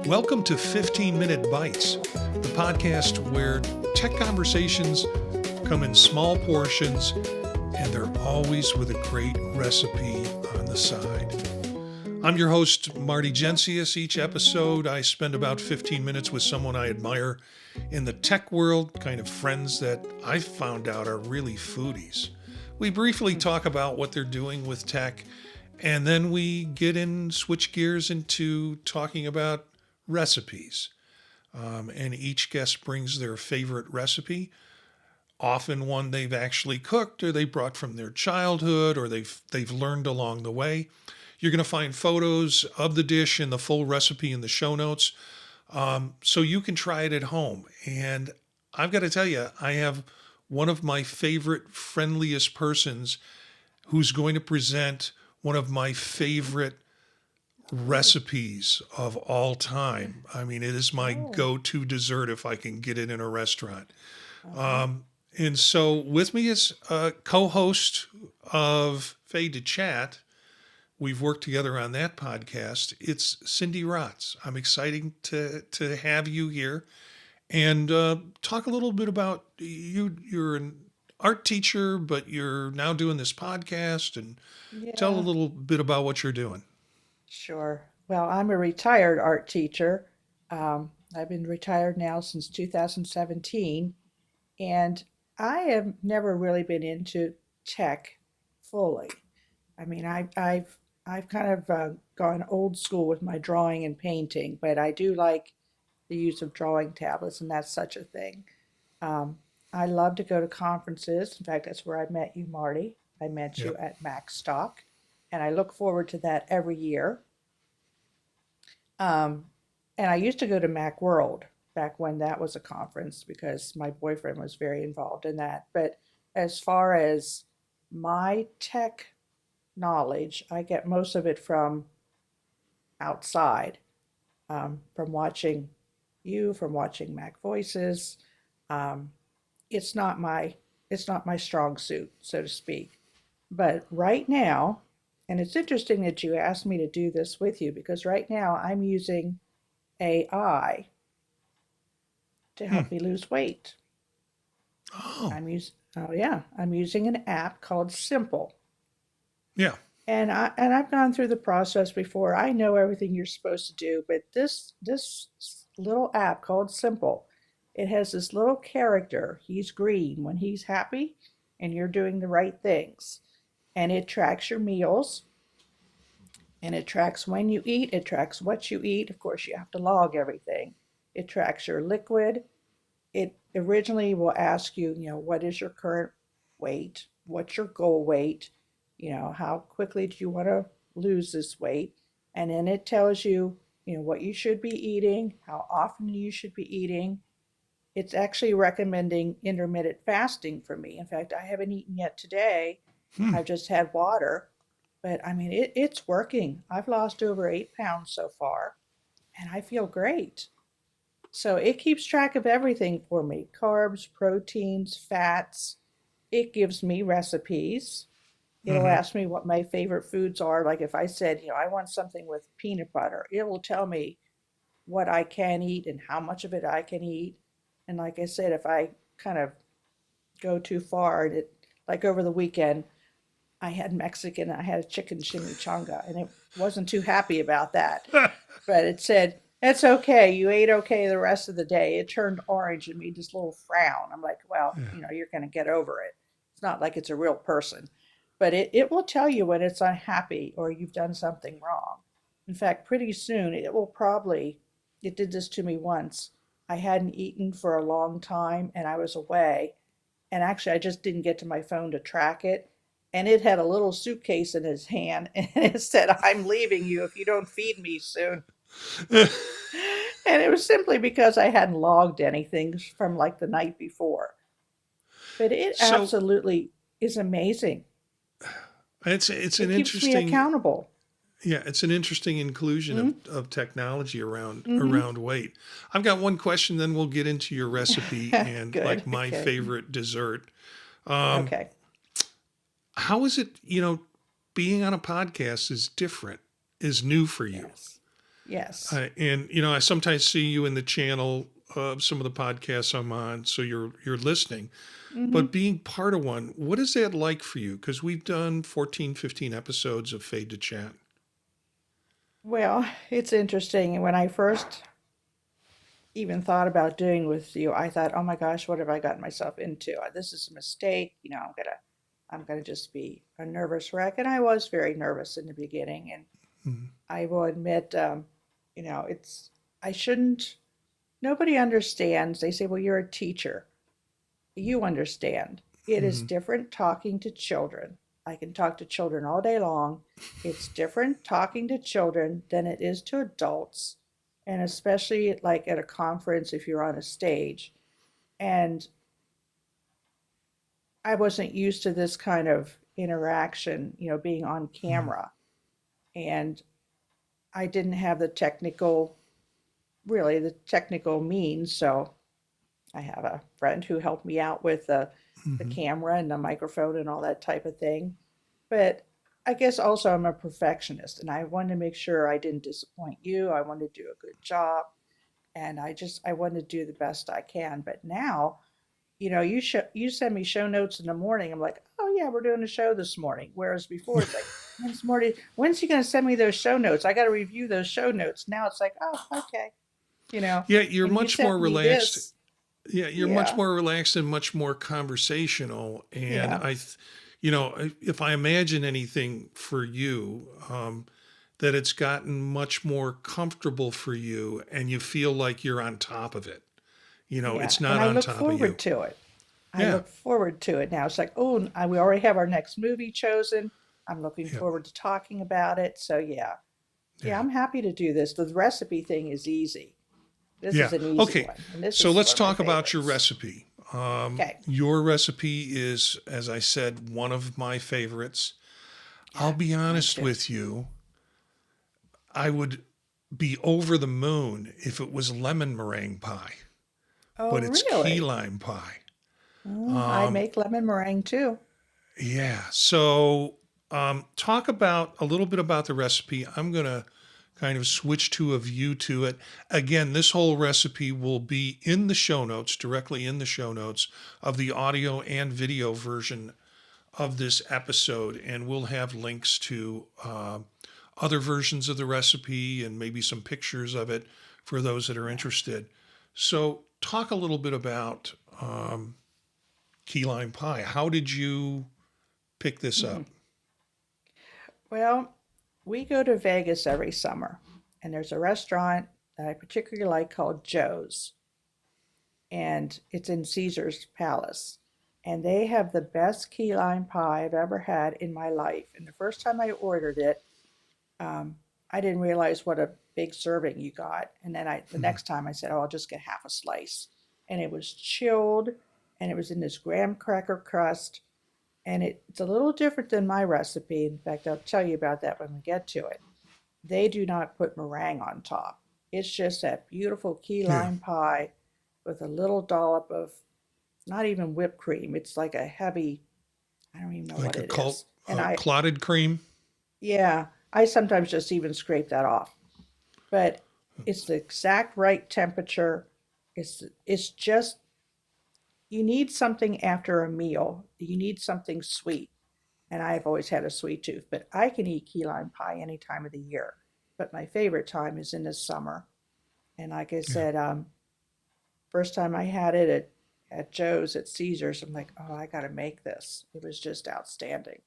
Welcome to 15-Minute Bites, the podcast where tech conversations come in small portions and they're always with a great recipe on the side. I'm your host, Marty. Each episode, I spend about 15 minutes with someone I admire in the tech world, kind of friends that I've found out are really foodies. We briefly talk about what they're doing with tech, and then we switch gears into talking about recipes. And each guest brings their favorite recipe, often one they've actually cooked or they brought from their childhood or they've learned along the way. You're going to find photos of the dish and the full recipe in the show notes, so you can try it at home. And I've got to tell you, I have one of my favorite, friendliest persons who's going to present one of my favorite recipes of all time. I mean, it is my go-to dessert if I can get it in a restaurant. And so with me is a co-host of Fade to Chat. We've worked together on that podcast. It's Cindy Rotz. I'm excited to have you here and talk a little bit about you. You're an art teacher, but you're now doing this podcast, and tell a little bit about what you're doing. Sure. Well, I'm a retired art teacher. I've been retired now since 2017, and I have never really been into tech fully. I mean, I've kind of gone old school with my drawing and painting, but I do like the use of drawing tablets, and that's such a thing. I love to go to conferences. In fact, that's where I met you, Marty. I met you at MacStock, and I look forward to that every year. And I used to go to Macworld back when that was a conference because my boyfriend was very involved in that. But as far as my tech knowledge, I get most of it from outside, from watching you, from watching Mac Voices. It's not my strong suit, so to speak. But right now, and it's interesting that you asked me to do this with you because right now I'm using AI to help me lose weight. Oh, I'm using an app called Simple. yeah. And I've gone through the process before. I know everything you're supposed to do, but this little app called Simple, it has this little character. He's green when he's happy and you're doing the right things. And it tracks your meals, and it tracks when you eat, it tracks what you eat. Of course, you have to log everything. It tracks your liquid. It originally will ask you, what is your current weight? What's your goal weight? How quickly do you want to lose this weight? And then it tells you, what you should be eating, how often you should be eating. It's actually recommending intermittent fasting for me. In fact, I haven't eaten yet today. I've just had water, but I mean, it's working. I've lost over 8 pounds so far, and I feel great. So it keeps track of everything for me: carbs, proteins, fats. It gives me recipes. It'll ask me what my favorite foods are. Like if I said, I want something with peanut butter, it will tell me what I can eat and how much of it I can eat. And like I said, if I kind of go too far, like over the weekend, I had Mexican, I had a chicken chimichanga, and it wasn't too happy about that. But it said, it's okay, you ate okay the rest of the day. It turned orange and made this little frown. I'm like, well, you're going to get over it. It's not like it's a real person. But it will tell you when it's unhappy or you've done something wrong. In fact, pretty soon it did this to me once. I hadn't eaten for a long time and I was away. And actually, I just didn't get to my phone to track it. And it had a little suitcase in his hand and it said, I'm leaving you if you don't feed me soon. And it was simply because I hadn't logged anything from like the night before. But it absolutely is amazing. It's It an keeps me interesting accountable. it's an interesting inclusion of technology Mm-hmm. around weight. I've got one question, then we'll get into your recipe and Good. like my Okay. favorite dessert. Um, Okay. how is it, being on a podcast is different, is new for you? Yes. Yes. And I sometimes see you in the channel of some of the podcasts I'm on, so you're listening. Hmm. But being part of one, what is that like for you? Because we've done 14, 15 episodes of Fade to Chat. Well, it's interesting. When I first even thought about doing with you, I thought, oh my gosh, what have I gotten myself into? This is a mistake. I'm gonna just be a nervous wreck. And I was very nervous in the beginning. And Mm-hmm. I will admit, it's, I shouldn't, nobody understands. They say, well, you're a teacher. You understand. It is Mm-hmm. different talking to children. I can talk to children all day long. It's different talking to children than it is to adults, and especially like at a conference if you're on a stage. And I wasn't used to this kind of interaction, being on Mm-hmm. camera. And I didn't have the technical means. So I have a friend who helped me out with the Mm-hmm. camera and the microphone and all that type of thing. But I guess also I'm a perfectionist and I wanted to make sure I didn't disappoint you. I wanted to do a good job and I wanted to do the best I can. But now, you send me show notes in the morning. I'm like, oh yeah, we're doing a show this morning. Whereas before it's like, when's he going to send me those show notes? I got to review those show notes. Now it's like, oh, okay, you know, Yeah, you're and you much more sent me relaxed. this. Yeah, you're much Yeah, more relaxed and much more conversational. And yeah, if I imagine anything for you, that it's gotten much more comfortable for you and you feel like you're on top of it. yeah. It's And not I on look top of you. forward to it. I Yeah. look forward to it now. It's like, oh, we already have our next movie chosen. I'm looking Yeah. forward to talking about it. So yeah, yeah, Yeah. I'm happy to do this. The recipe thing is easy. This Yeah. is an easy Okay. one, and this So is let's one of my talk about your favorites. recipe. Okay. Your recipe is, as I said, one of my favorites. I'll Yeah, be mine honest too. with you. I would be over the moon if it was lemon meringue pie, Oh, but it's key really? lime pie. I Um, make lemon meringue too. yeah. So talk about a little bit about the recipe. I'm going to kind of switch to a view to it. Again, this whole recipe will be in the show notes, directly in the show notes of the audio and video version of this episode. And we'll have links to other versions of the recipe and maybe some pictures of it for those that are Yeah. interested. So, talk a little bit about key lime pie. How did you pick this Mhm. up? Well, we go to Vegas every summer, and there's a restaurant that I particularly like called Joe's, and it's in Caesar's Palace. And they have the best key lime pie I've ever had in my life. And the first time I ordered it, um, I didn't realize what a big serving you got. And then the Mhm. next time I said, oh, I'll just get half a slice. And it was chilled and it was in this graham cracker crust. And it's a little different than my recipe. In fact, I'll tell you about that when we get to it. They do not put meringue on top. It's just that beautiful key Yeah, lime pie with a little dollop of not even whipped cream. It's like a heavy, I don't even know what like a it is. And clotted cream. yeah, I sometimes just even scrape that off. But it's the exact right temperature. It's just you need something after a meal. You need something sweet. And I've always had a sweet tooth, but I can eat key lime pie any time of the year. But my favorite time is in the summer. And like I Yeah. said, first time I had it at Joe's at Caesar's, I'm like, oh, I got to make this. It was just outstanding.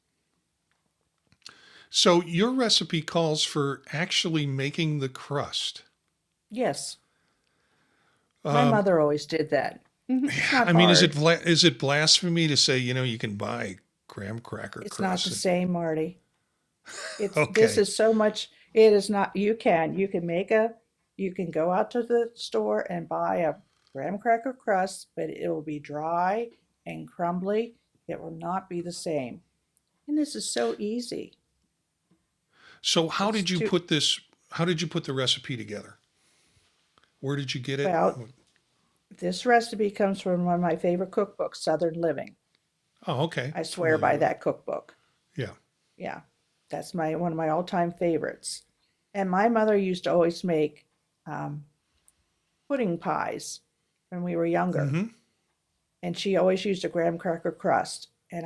So your recipe calls for actually making the crust. Yes, my Um, mother always did that. It's not I mean, hard. is it blasphemy to say you can buy graham cracker It's not crust? the same, Marty. This Okay. is so much. It is not. You can go out to the store and buy a graham cracker crust, but it will be dry and crumbly. It will not be the same. And this is so easy. So It's too How did you put the recipe together? Where did you get it? well. This recipe comes from one of my favorite cookbooks, Southern Living. Oh, okay. I swear Familiar by with it. that cookbook. Yeah. Yeah, that's my one of my all-time favorites. And my mother used to always make um, pudding pies when we were younger. Mm-hmm. And she always used a graham cracker crust. And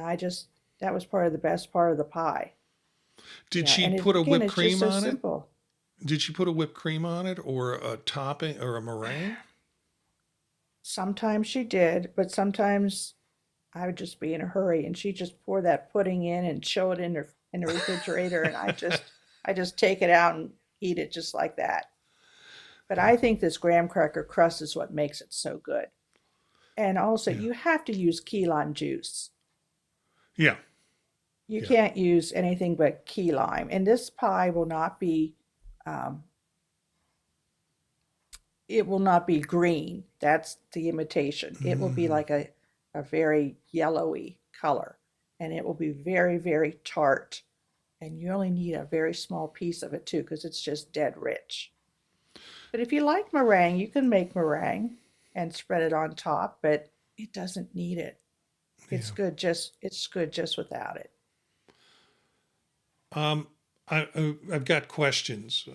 that was part of the best part of the pie. Did she And put a again, whipped it's just cream so on it? simple. Did she put a whipped cream on it, or a topping, or a meringue? Sometimes she did, but sometimes I would just be in a hurry and she'd just pour that pudding in and chill it in the refrigerator and I just take it out and eat it just like that. But I think this graham cracker crust is what makes it so good. And also Yeah. you have to use key lime juice. Yeah. You Yeah. can't use anything but key lime. And this pie will not be um, it will not be green. That's the imitation. It will be Mm. like a very yellowy color. And it will be very, very tart. And you only need a very small piece of it too, because it's just dead rich. But if you like meringue, you can make meringue and spread it on top, but it doesn't need it. Yeah. It's good just without it. Um, I've got questions,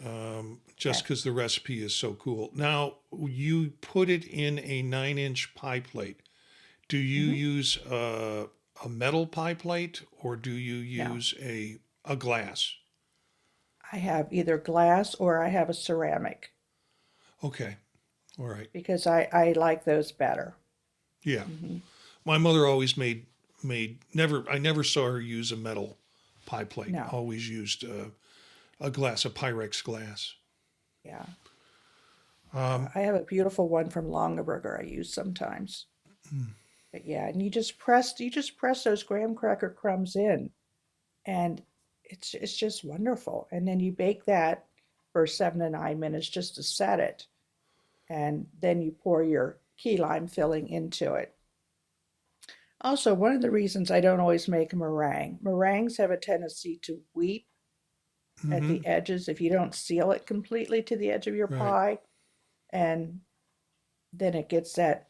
just Okay. because the recipe is so cool. Now, you put it in a 9-inch pie plate. Do you Hmm. use a metal pie plate, or do you No, use a glass? I have either glass or I have a ceramic Okay. All right. because I like those better. Yeah. Hmm. My mother always made never. I never saw her use a metal pie plate. No, Always used a glass, a Pyrex glass. yeah. Um, I have a beautiful one from Longaberger I use sometimes. hmm, But yeah, and you just press those graham cracker crumbs in and it's just wonderful. And then you bake that for 7 to 9 minutes just to set it. And then you pour your key lime filling into it. Also, one of the reasons I don't always make a meringue, meringues have a tendency to weep at mm-hmm, the edges if you don't seal it completely to the edge of your right. pie. And then it gets that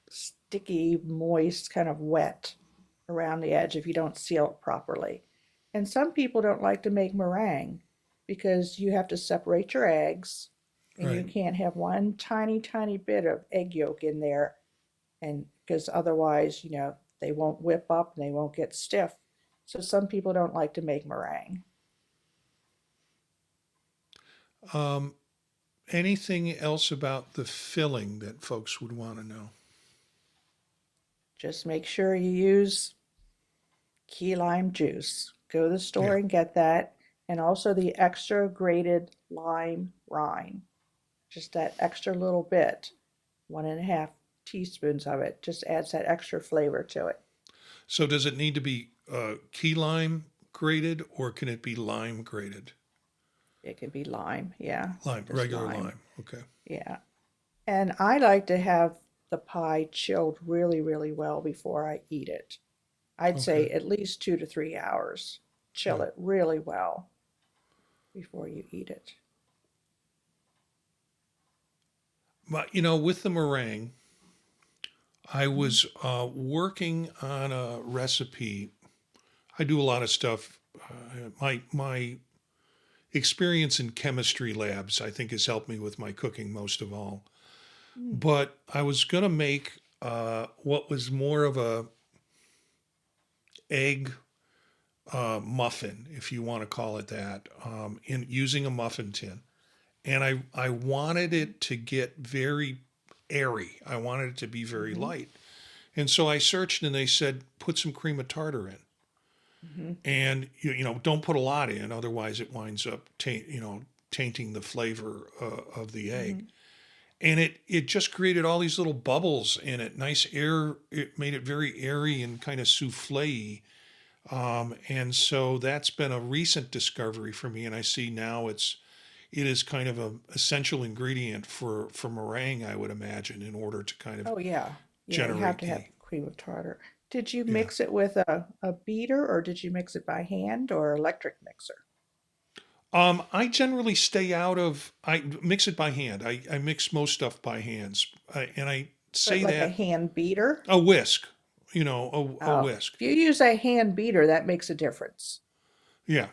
sticky, moist, kind of wet around the edge if you don't seal it properly. And some people don't like to make meringue because you have to separate your eggs and you Right. can't have one tiny, tiny bit of egg yolk in there. And because otherwise, they won't whip up and they won't get stiff. So some people don't like to make meringue. Um, Anything else about the filling that folks would want to know? Just make sure you use key lime juice. Go to the store Yeah. and get that. And also the extra grated lime rind. Just that extra little bit, 1.5 teaspoons of it, just adds that extra flavor to it. So does it need to be key lime grated, or can it be lime grated? It can be lime, yeah, Lime, just regular lime, lime. Okay. yeah. And I like to have the pie chilled really, really well before I eat it. I'd Okay. say at least 2 to 3 hours. Chill Yeah. it really well before you eat it. But with the meringue, I Mhm. was working on a recipe. I do a lot of stuff. My experience in chemistry labs, I think, has helped me with my cooking most of all. Mm. But I was gonna make what was more of a egg muffin, if you want to call it that, in using a muffin tin. And I wanted it to get very airy. I wanted it to be very Mm-hmm. light. And so I searched, and they said put some cream of tartar in. Mm-hmm. And don't put a lot in, otherwise it winds up tainting the flavor of the egg. Mm-hmm. And it just created all these little bubbles in it, nice air. It made it very airy and kind of souffle. And so that's been a recent discovery for me, and I see now it is kind of a essential ingredient for meringue, I would imagine, in order to kind of Oh yeah. Yeah, you have generate to have the cream of tartar. Did you yeah. mix it with a beater or did you mix it by hand or electric mixer? I generally stay out of. I mix it by hand. I mix most stuff by hands, and I But say like a that hand beater? a whisk, a Oh, whisk. if you use a hand beater, that makes a difference. Yeah.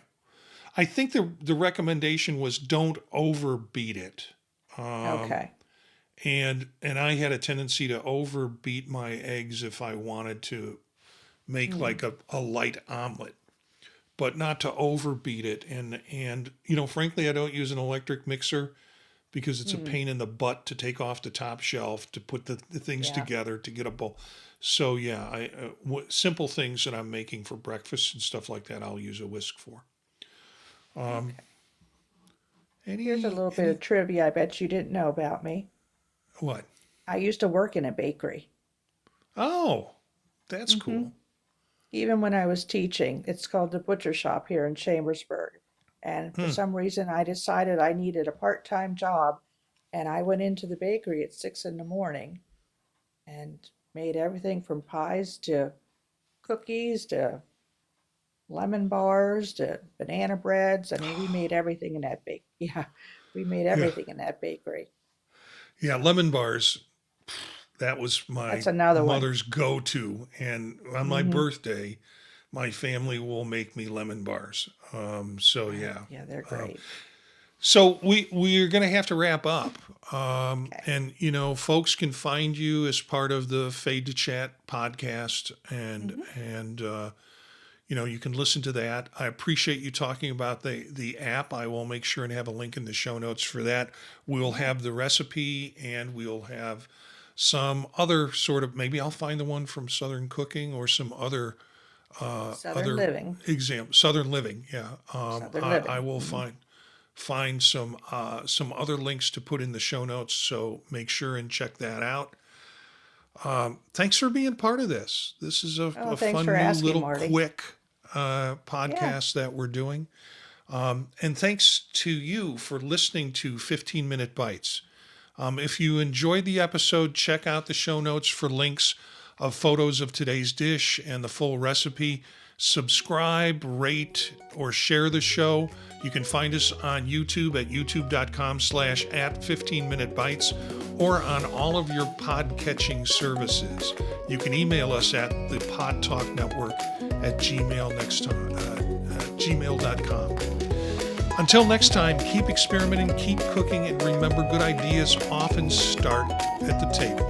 I think the recommendation was don't overbeat it. Okay. And I had a tendency to overbeat my eggs if I wanted to make like a light omelet, but not to overbeat it. And frankly, I don't use an electric mixer because it's a pain in the butt to take off the top shelf to put the things together to get a bowl. So yeah, simple things that I'm making for breakfast and stuff like that, I'll use a whisk for. Okay. Here's a little bit of trivia I bet you didn't know about me. What? I used to work in a bakery. Oh, that's cool. Even when I was teaching. It's called the Butcher Shop here in Chambersburg. And for some reason, I decided I needed a part-time job. And I went into the bakery at 6 in the morning and made everything from pies to cookies to lemon bars to banana breads. I mean, we made everything in that bake. Yeah, we made everything in that bakery. Yeah, lemon bars. That was my That's another mother's go-to. And on my birthday, my family will make me lemon bars. So yeah. Yeah, they're great. So we're going to have to wrap up. Okay. And, folks can find you as part of the Fade to Chat podcast. And you can listen to that. I appreciate you talking about the app. I will make sure and have a link in the show notes for that. We'll have the recipe and we'll have some other sort of, maybe I'll find the one from Southern Cooking or some other Southern Living. Southern Living, yeah. Southern Living. I will find some other links to put in the show notes, so make sure and check that out. Thanks for being part of this. This is a fun new little Marty. quick podcast that we're doing. And thanks to you for listening to 15-Minute Bites. If you enjoyed the episode, check out the show notes for links of photos of today's dish and the full recipe. Subscribe, rate, or share the show. You can find us on YouTube at youtube.com/@15minutebites or on all of your pod-catching services. You can email us at the Pod Talk Network at gmail.com. Until next time, keep experimenting, keep cooking, and remember, good ideas often start at the table.